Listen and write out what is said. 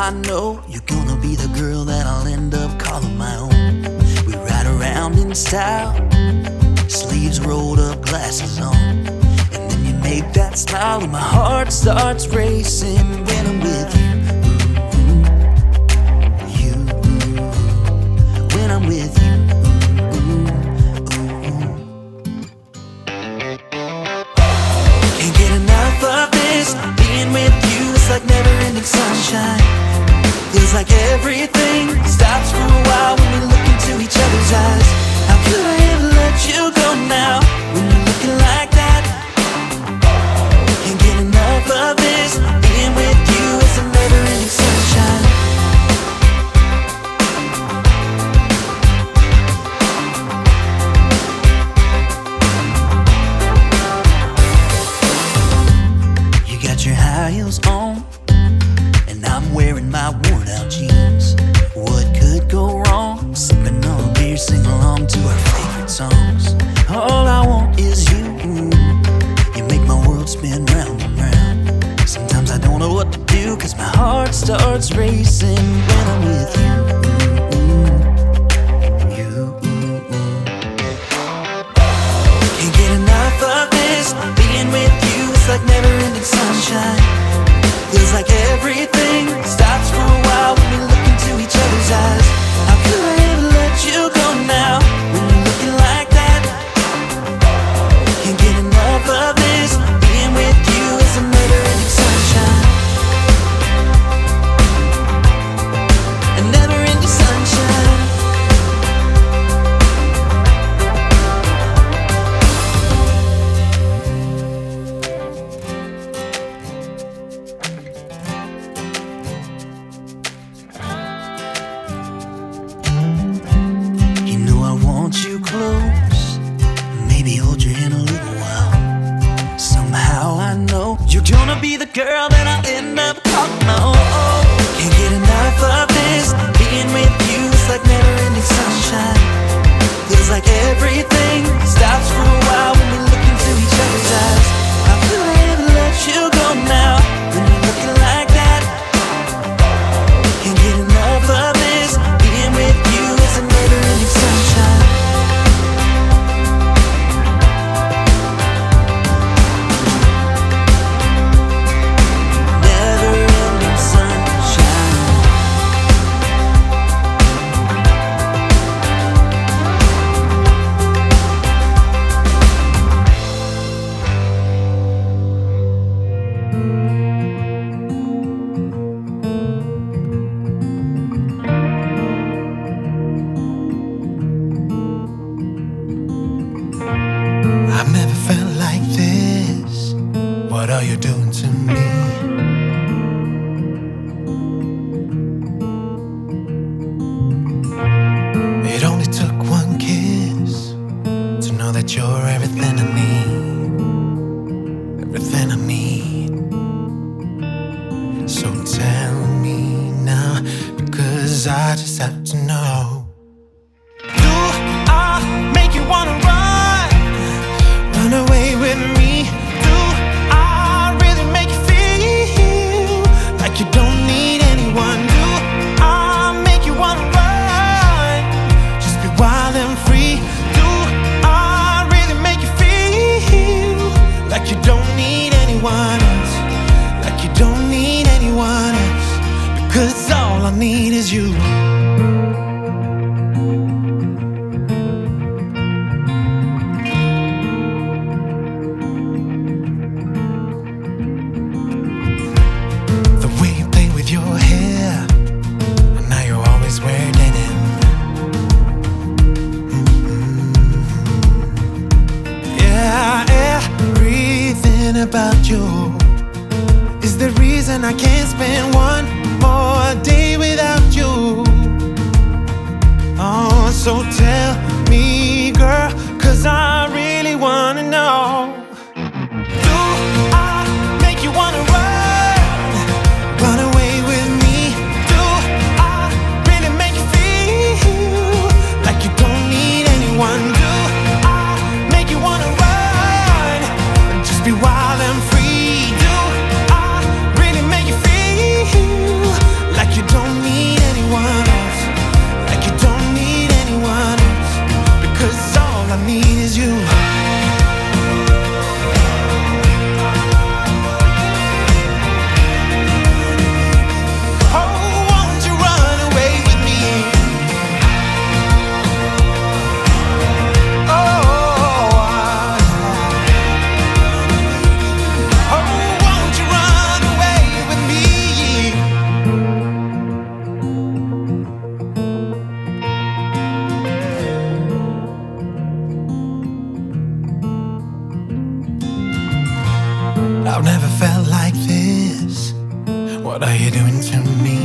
I know you're gonna be the girl that I'll end up calling my own. We ride around in style, sleeves rolled up, glasses on, and then you make that smile and my heart starts racing when I'm with you. When I'm with you. Can't get enough of this. Being with you is like never-ending sunshine. Feels like everything stops for a while when we look into each other's eyes. How could I ever let you go now when you're looking like that? Can't get enough of this. Being with you is a never-ending sunshine. Your high heels on, and I'm wearing my worn out jeans. What could go wrong? Sipping on a beer, sing along to our favorite songs. All I want is you. You make my world spin round and round. Sometimes I don't know what to do, cause my heart starts racing when I'm with you. Can't get enough of this. Being with you is like never-ending sunshine. Feels like everything stops for a while when we look into each other's eyes. How could I ever let you go now when you're looking like that? Can't get enough of this. Being with you is a never-ending sunshine. A never-ending sunshine. You close, maybe hold your hand a little while. Somehow I know you're gonna be the girl that I'll end up calling my own. Can't get enough of this. Being with you is like never-ending sunshine. Feels like everything stops for a while when we look into each other's eyes. How could I ever let you go now when you're looking like that? Can't get enough of this. Being with you is a never-ending sunshine. I've never felt like this. What are you doing to me? It only took one kiss to know that you're everything I need. Everything I need. So tell me now, because I just have to know. Do I make you wanna run away with me? Do I really make you feel like you don't need anyone? Do I make you wanna run, just be wild and free? Do I really make you feel like you don't need anyone else? Like you don't need anyone else? Because all I need is you. Your hair, and now you're always wearing denim. Yeah, everything about you is the reason I can't spend one more day without you. Oh, so tell me, girl, 'cause I really wanna know. Do I make you wanna run away with me? Do I really make you feel like you don't need anyone? Do I make you wanna run, just be wild and free? Do I really make you feel What are you doing to me?